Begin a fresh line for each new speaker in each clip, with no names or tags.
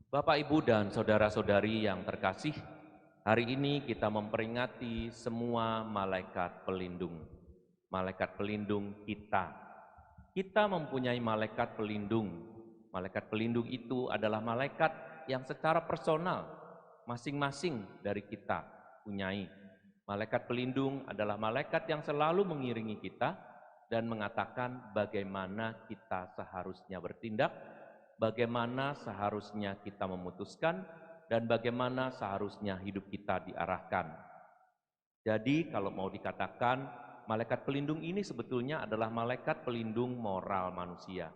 Bapak, Ibu, dan saudara-saudari yang terkasih, hari ini kita memperingati semua malaikat pelindung. Malaikat pelindung kita. Kita mempunyai malaikat pelindung. Malaikat pelindung itu adalah malaikat yang secara personal masing-masing dari kita punyai. Malaikat pelindung adalah malaikat yang selalu mengiringi kita dan mengatakan bagaimana kita seharusnya bertindak, bagaimana seharusnya kita memutuskan, dan bagaimana seharusnya hidup kita diarahkan. Jadi kalau mau dikatakan, malaikat pelindung ini sebetulnya adalah malaikat pelindung moral manusia.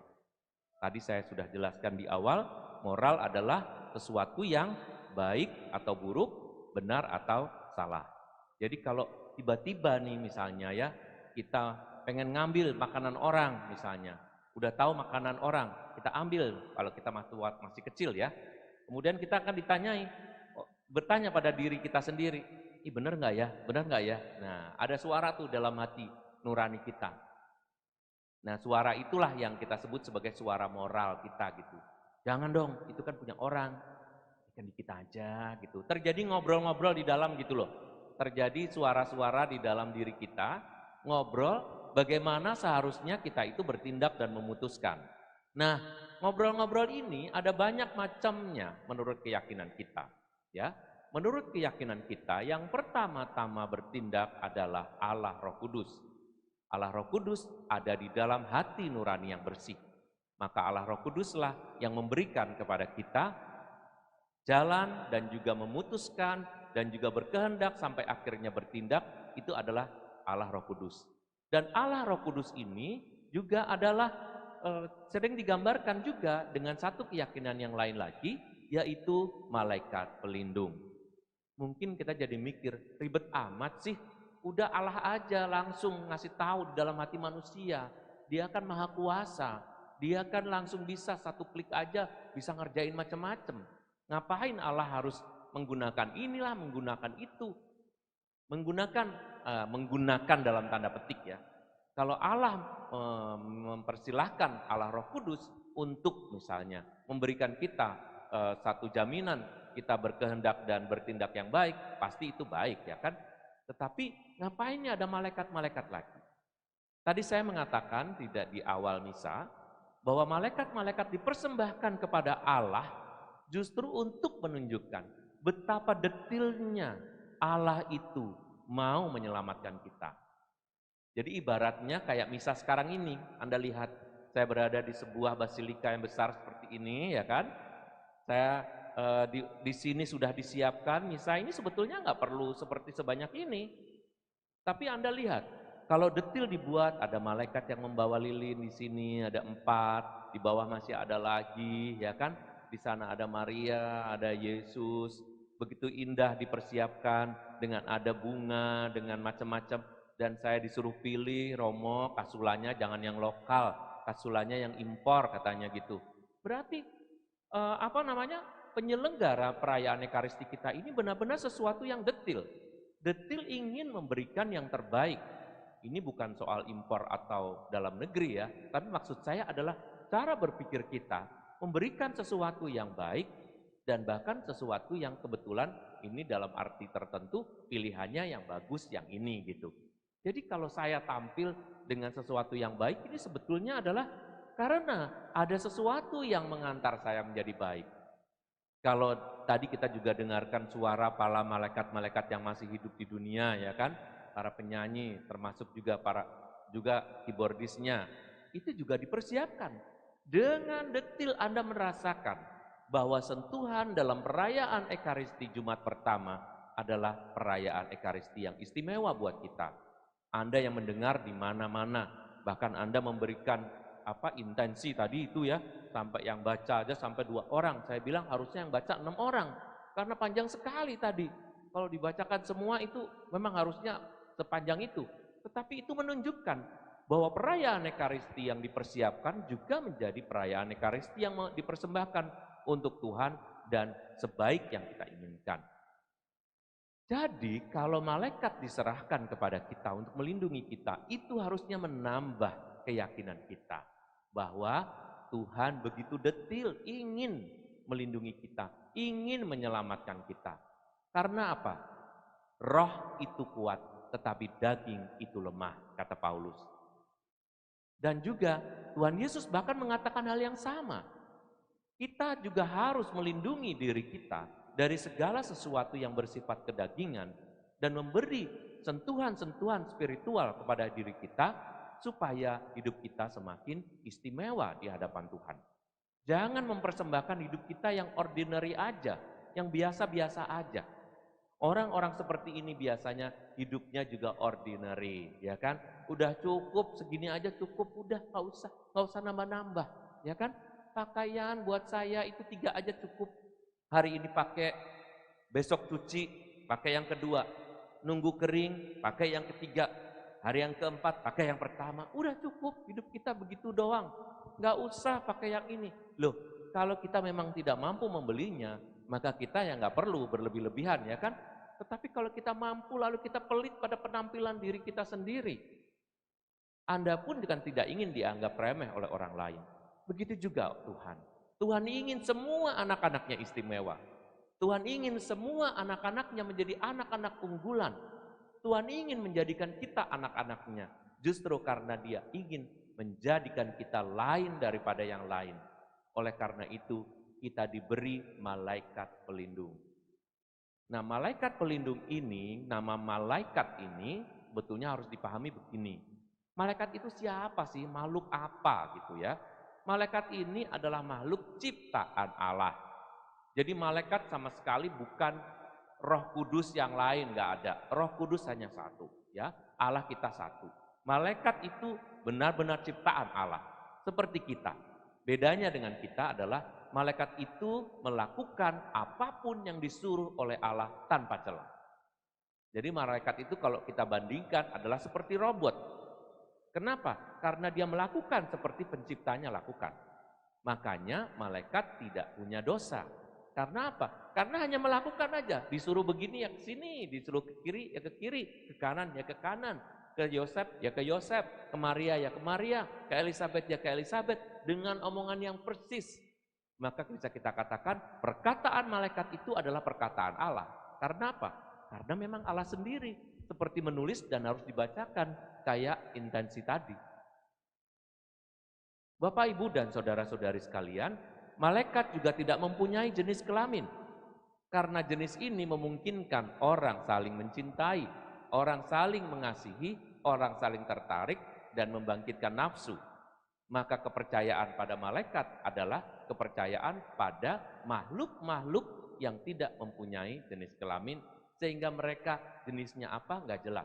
Tadi saya sudah jelaskan di awal, moral adalah sesuatu yang baik atau buruk, benar atau salah. Jadi kalau tiba-tiba nih misalnya ya, kita pengen ngambil makanan orang misalnya, udah tahu makanan orang, kita ambil kalau kita masih kecil ya. Kemudian kita akan ditanyai, bertanya pada diri kita sendiri, ih bener nggak ya, bener nggak ya? Nah ada suara tuh dalam hati nurani kita. Nah suara itulah yang kita sebut sebagai suara moral kita gitu. Jangan dong, itu kan punya orang, ikan di kita aja gitu. Terjadi ngobrol-ngobrol di dalam gitu loh. Terjadi suara-suara di dalam diri kita, ngobrol bagaimana seharusnya kita itu bertindak dan memutuskan. Nah, ngobrol-ngobrol ini ada banyak macamnya menurut keyakinan kita. Ya, menurut keyakinan kita yang pertama-tama bertindak adalah Allah Roh Kudus. Allah Roh Kudus ada di dalam hati nurani yang bersih. Maka Allah Roh Kuduslah yang memberikan kepada kita jalan dan juga memutuskan dan juga berkehendak sampai akhirnya bertindak, itu adalah Allah Roh Kudus. Dan Allah Roh Kudus ini juga adalah sering digambarkan juga dengan satu keyakinan yang lain lagi, yaitu malaikat pelindung. Mungkin kita jadi mikir, ribet amat sih, udah Allah aja langsung ngasih tahu di dalam hati manusia. Dia kan maha kuasa, dia kan langsung bisa satu klik aja bisa ngerjain macam-macam. Ngapain Allah harus menggunakan inilah, menggunakan itu, menggunakan dalam tanda petik ya. Kalau Allah mempersilahkan Allah Roh Kudus untuk misalnya memberikan kita satu jaminan kita berkehendak dan bertindak yang baik, pasti itu baik ya kan. Tetapi ngapainnya ada malaikat-malaikat lagi? Tadi saya mengatakan tidak di awal misa bahwa malaikat-malaikat dipersembahkan kepada Allah justru untuk menunjukkan betapa detilnya Allah itu mau menyelamatkan kita. Jadi ibaratnya kayak misa sekarang ini, Anda lihat saya berada di sebuah basilika yang besar seperti ini ya kan. Saya di sini sudah disiapkan, misa ini sebetulnya nggak perlu seperti sebanyak ini. Tapi Anda lihat, kalau detil dibuat, ada malaikat yang membawa lilin di sini, ada 4, di bawah masih ada lagi, ya kan? Di sana ada Maria, ada Yesus, begitu indah dipersiapkan dengan ada bunga, dengan macam-macam. Dan saya disuruh pilih, Romo, kasulanya jangan yang lokal, kasulanya yang impor katanya gitu. Berarti penyelenggara perayaan Ekaristi kita ini benar-benar sesuatu yang detil. Detil ingin memberikan yang terbaik. Ini bukan soal impor atau dalam negeri ya, tapi maksud saya adalah cara berpikir kita memberikan sesuatu yang baik dan bahkan sesuatu yang kebetulan ini dalam arti tertentu pilihannya yang bagus yang ini gitu. Jadi kalau saya tampil dengan sesuatu yang baik ini sebetulnya adalah karena ada sesuatu yang mengantar saya menjadi baik. Kalau tadi kita juga dengarkan suara para malaikat-malaikat yang masih hidup di dunia ya kan, para penyanyi termasuk juga keyboardisnya, itu juga dipersiapkan. Dengan detil Anda merasakan bahwa sentuhan dalam perayaan Ekaristi Jumat pertama adalah perayaan Ekaristi yang istimewa buat kita. Anda yang mendengar di mana-mana, bahkan Anda memberikan intensi tadi itu ya, sampai yang baca aja sampai 2 orang. Saya bilang harusnya yang baca 6 orang, karena panjang sekali tadi. Kalau dibacakan semua itu memang harusnya sepanjang itu. Tetapi itu menunjukkan bahwa perayaan Ekaristi yang dipersiapkan juga menjadi perayaan Ekaristi yang dipersembahkan untuk Tuhan dan sebaik yang kita inginkan. Jadi kalau malaikat diserahkan kepada kita untuk melindungi kita, itu harusnya menambah keyakinan kita bahwa Tuhan begitu detil ingin melindungi kita, ingin menyelamatkan kita. Karena apa? Roh itu kuat, tetapi daging itu lemah, kata Paulus. Dan juga Tuhan Yesus bahkan mengatakan hal yang sama. Kita juga harus melindungi diri kita dari segala sesuatu yang bersifat kedagingan dan memberi sentuhan-sentuhan spiritual kepada diri kita supaya hidup kita semakin istimewa di hadapan Tuhan. Jangan mempersembahkan hidup kita yang ordinary aja, yang biasa-biasa aja. Orang-orang seperti ini biasanya hidupnya juga ordinary, ya kan? Udah cukup, segini aja cukup, udah nggak usah nambah-nambah, ya kan? Pakaian buat saya itu 3 aja cukup. Hari ini pakai, besok cuci, pakai yang kedua. Nunggu kering, pakai yang ketiga. Hari yang keempat, pakai yang pertama. Udah cukup, hidup kita begitu doang. Nggak usah pakai yang ini. Loh, kalau kita memang tidak mampu membelinya, maka kita ya nggak perlu berlebih-lebihan, ya kan? Tetapi kalau kita mampu lalu kita pelit pada penampilan diri kita sendiri, Anda pun kan tidak ingin dianggap remeh oleh orang lain. Begitu juga Tuhan. Tuhan ingin semua anak-anaknya istimewa. Tuhan ingin semua anak-anaknya menjadi anak-anak unggulan. Tuhan ingin menjadikan kita anak-anaknya. Justru karena Dia ingin menjadikan kita lain daripada yang lain. Oleh karena itu, kita diberi malaikat pelindung. Nah, malaikat pelindung ini, nama malaikat ini betulnya harus dipahami begini. Malaikat itu siapa sih? Makhluk apa gitu ya? Malaikat ini adalah makhluk ciptaan Allah. Jadi malaikat sama sekali bukan Roh Kudus yang lain, nggak ada. Roh Kudus hanya satu, ya. Allah kita satu. Malaikat itu benar-benar ciptaan Allah, seperti kita. Bedanya dengan kita adalah malaikat itu melakukan apapun yang disuruh oleh Allah tanpa celah. Jadi malaikat itu kalau kita bandingkan adalah seperti robot. Kenapa? Karena dia melakukan seperti penciptanya lakukan. Makanya malaikat tidak punya dosa. Karena apa? Karena hanya melakukan aja. Disuruh begini ya ke sini, disuruh ke kiri ya ke kiri, ke kanan ya ke kanan, ke Yosef ya ke Yosef, ke Maria ya ke Maria, ke Elizabeth ya ke Elizabeth, dengan omongan yang persis. Maka bisa kita katakan perkataan malaikat itu adalah perkataan Allah. Karena apa? Karena memang Allah sendiri seperti menulis dan harus dibacakan kayak intensi tadi. Bapak, Ibu, dan saudara-saudari sekalian, malaikat juga tidak mempunyai jenis kelamin. Karena jenis ini memungkinkan orang saling mencintai, orang saling mengasihi, orang saling tertarik, dan membangkitkan nafsu. Maka kepercayaan pada malaikat adalah kepercayaan pada makhluk-makhluk yang tidak mempunyai jenis kelamin, sehingga mereka jenisnya apa nggak jelas.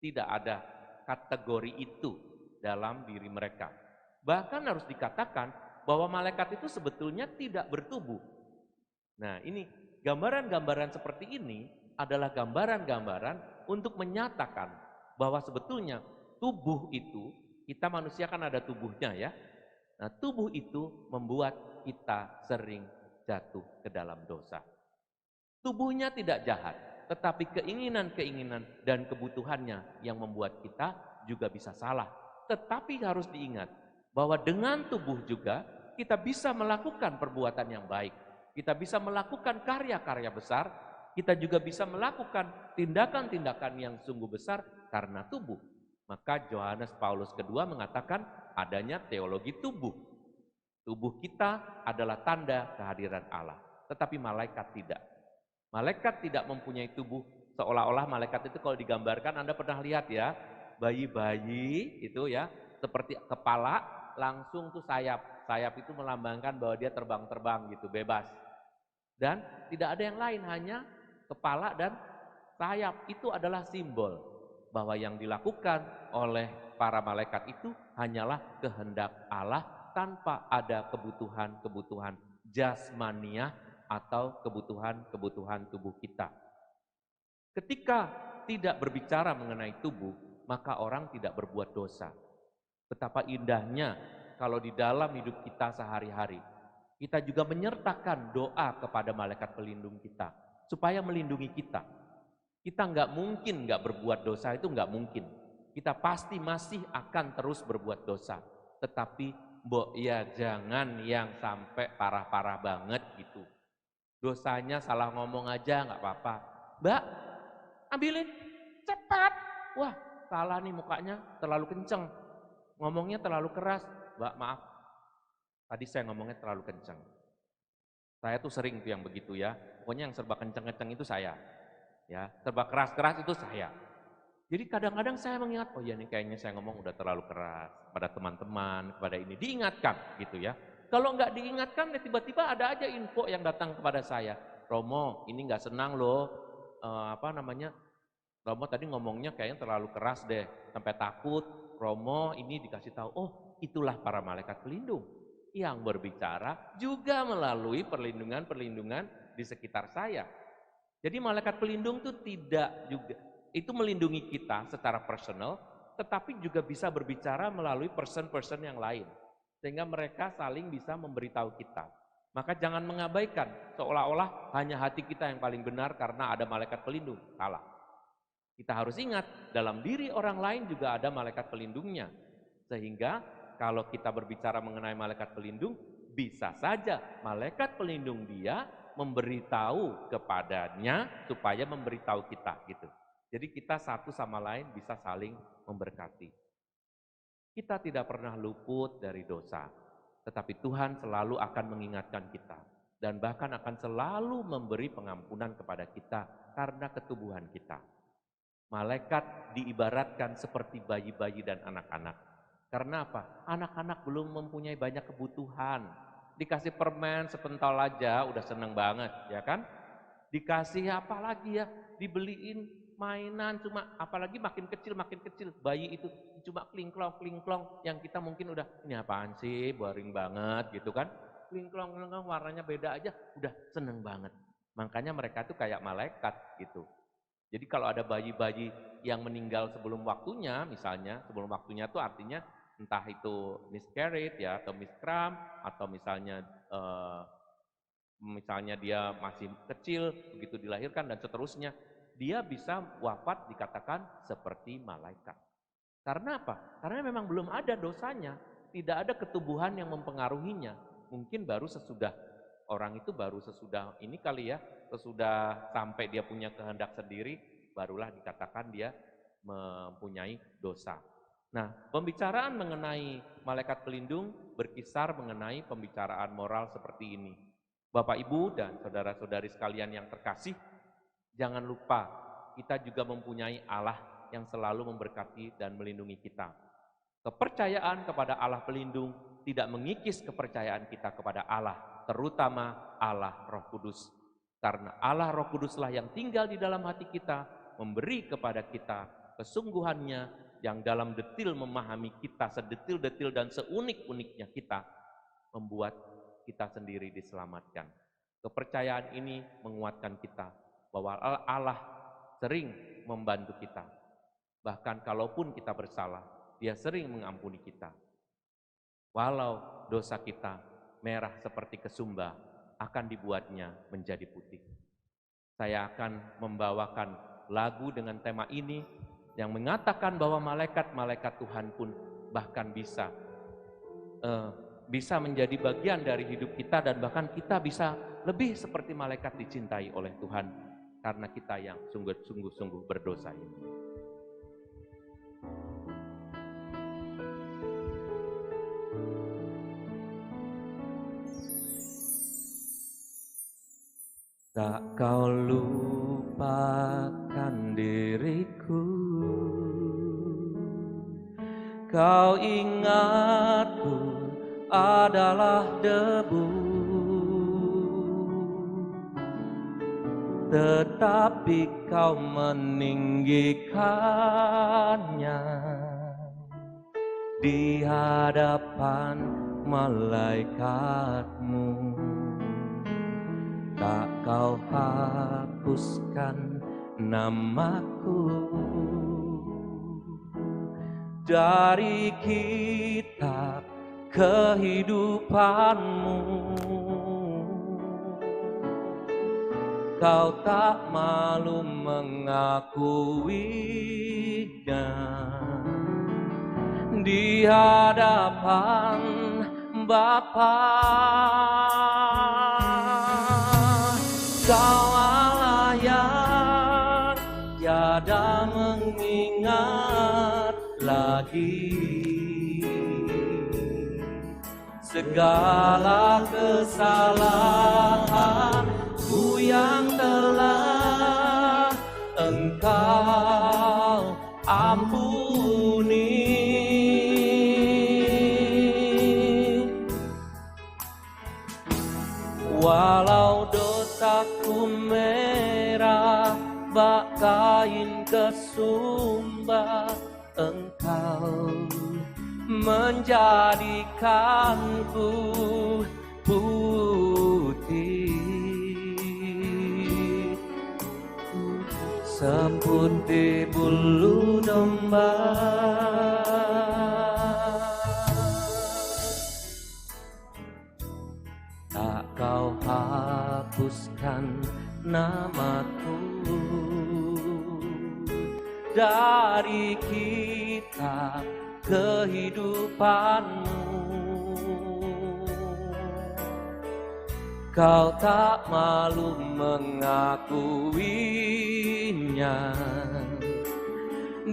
Tidak ada kategori itu dalam diri mereka. Bahkan harus dikatakan bahwa malaikat itu sebetulnya tidak bertubuh. Nah, ini gambaran-gambaran seperti ini adalah gambaran-gambaran untuk menyatakan bahwa sebetulnya tubuh itu, kita manusia kan ada tubuhnya ya. Nah, tubuh itu membuat kita sering jatuh ke dalam dosa. Tubuhnya tidak jahat, tetapi keinginan-keinginan dan kebutuhannya yang membuat kita juga bisa salah. Tetapi harus diingat bahwa dengan tubuh juga kita bisa melakukan perbuatan yang baik. Kita bisa melakukan karya-karya besar, kita juga bisa melakukan tindakan-tindakan yang sungguh besar karena tubuh. Maka Yohanes Paulus II mengatakan adanya teologi tubuh. Tubuh kita adalah tanda kehadiran Allah, tetapi malaikat tidak. Malaikat tidak mempunyai tubuh, seolah-olah malaikat itu kalau digambarkan, Anda pernah lihat ya, bayi-bayi itu ya, seperti kepala, langsung tuh sayap. Sayap itu melambangkan bahwa dia terbang-terbang gitu, bebas. Dan tidak ada yang lain, hanya kepala dan sayap. Itu adalah simbol bahwa yang dilakukan oleh para malaikat itu hanyalah kehendak Allah tanpa ada kebutuhan-kebutuhan jasmaniah atau kebutuhan-kebutuhan tubuh kita. Ketika tidak berbicara mengenai tubuh, maka orang tidak berbuat dosa. Betapa indahnya kalau di dalam hidup kita sehari-hari, kita juga menyertakan doa kepada malaikat pelindung kita, supaya melindungi kita. Kita nggak mungkin nggak berbuat dosa, itu nggak mungkin. Kita pasti masih akan terus berbuat dosa. Tetapi Mbok, ya jangan yang sampai parah-parah banget gitu. Dosanya salah ngomong aja nggak apa-apa. Mbak, ambilin, cepat. Wah, salah nih mukanya, terlalu kenceng. Ngomongnya terlalu keras. Mbak, maaf, tadi saya ngomongnya terlalu kenceng. Saya tuh sering tuh yang begitu ya. Pokoknya yang serba kenceng-kenceng itu saya. Ya, serba keras-keras itu saya. Jadi kadang-kadang saya mengingat, oh iya nih kayaknya saya ngomong udah terlalu keras pada teman-teman, kepada ini. Diingatkan gitu ya. Kalau nggak diingatkan, ya tiba-tiba ada aja info yang datang kepada saya. Romo, ini nggak senang loh, Romo tadi ngomongnya kayaknya terlalu keras deh, sampai takut. Romo ini dikasih tahu, oh itulah para malaikat pelindung yang berbicara juga melalui perlindungan-perlindungan di sekitar saya. Jadi malaikat pelindung itu tidak juga, itu melindungi kita secara personal, tetapi juga bisa berbicara melalui person-person yang lain. Sehingga mereka saling bisa memberitahu kita. Maka jangan mengabaikan, seolah-olah hanya hati kita yang paling benar karena ada malaikat pelindung. Salah. Kita harus ingat, dalam diri orang lain juga ada malaikat pelindungnya. Sehingga kalau kita berbicara mengenai malaikat pelindung, bisa saja malaikat pelindung dia memberitahu kepadanya supaya memberitahu kita gitu. Jadi kita satu sama lain bisa saling memberkati. Kita tidak pernah luput dari dosa, tetapi Tuhan selalu akan mengingatkan kita dan bahkan akan selalu memberi pengampunan kepada kita karena ketubuhan kita. Malaikat diibaratkan seperti bayi-bayi dan anak-anak. Karena apa? Anak-anak belum mempunyai banyak kebutuhan. Dikasih permen sepentol aja udah seneng banget, ya kan? Dikasih apa lagi ya? Dibeliin mainan cuma apalagi makin kecil bayi itu cuma klingklong yang kita mungkin udah ini apaan sih, boring banget gitu kan? Klingklong warnanya beda aja udah seneng banget. Makanya mereka tuh kayak malaikat gitu. Jadi kalau ada bayi-bayi yang meninggal sebelum waktunya, misalnya sebelum waktunya itu artinya entah itu miscarriage ya atau miscram atau misalnya dia masih kecil begitu dilahirkan dan seterusnya, dia bisa wafat dikatakan seperti malaikat. Karena apa? Karena memang belum ada dosanya, tidak ada ketubuhan yang mempengaruhinya. Mungkin baru sesudah orang itu baru sesudah ini kali ya, sesudah sampai dia punya kehendak sendiri, barulah dikatakan dia mempunyai dosa. Nah, pembicaraan mengenai malaikat pelindung berkisar mengenai pembicaraan moral seperti ini. Bapak, Ibu, dan saudara-saudari sekalian yang terkasih, jangan lupa kita juga mempunyai Allah yang selalu memberkati dan melindungi kita. Kepercayaan kepada Allah pelindung tidak mengikis kepercayaan kita kepada Allah, terutama Allah Roh Kudus. Karena Allah Roh Kuduslah yang tinggal di dalam hati kita, memberi kepada kita kesungguhannya yang dalam detil memahami kita, sedetil-detil dan seunik-uniknya kita, membuat kita sendiri diselamatkan. Kepercayaan ini menguatkan kita bahwa Allah sering membantu kita. Bahkan kalaupun kita bersalah, Dia sering mengampuni kita. Walau dosa kita merah seperti kesumba, akan dibuatnya menjadi putih. Saya akan membawakan lagu dengan tema ini yang mengatakan bahwa malaikat-malaikat Tuhan pun bahkan bisa menjadi bagian dari hidup kita dan bahkan kita bisa lebih seperti malaikat dicintai oleh Tuhan karena kita yang sungguh-sungguh berdosa ini. Tak kau lupakan diriku, kau ingatku adalah debu, tetapi kau meninggikannya di hadapan malaikatmu. Tak kau hapuskan namaku dari kitab kehidupanmu. Kau tak malu mengakuinya di hadapan Bapa, Kau Allah yang tiada mengingat lagi segala kesalahanku yang telah Engkau ampuni. Walau dosaku merah bak kain kesumba, Engkau menjadikanku putih seputih bulu domba. Tak Kau hapuskan namaku dari kitab kehidupanmu. Kau tak malu mengakuinya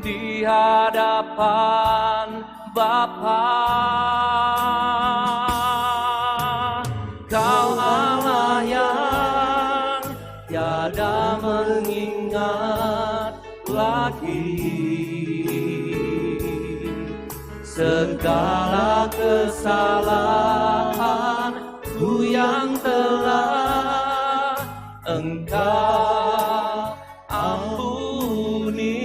di hadapan Bapa. Kau Allah yang tiada mengingat lagi segala kesalahanku yang telah Engkau ampuni.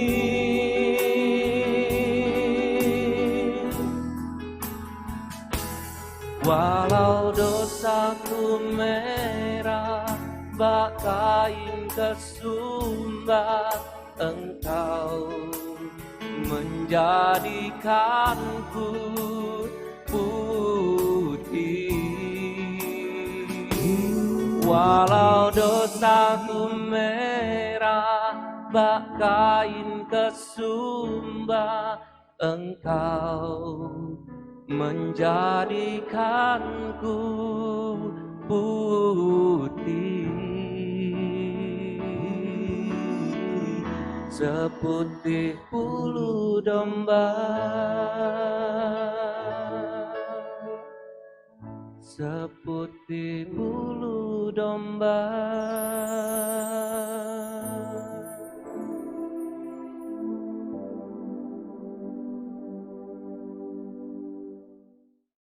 Walau dosaku merah bak kain kesumba, Engkau menjadikanku putih. Walau dosaku merah bak kain kesumba, Engkau menjadikanku putih seputih bulu domba, seputih bulu domba.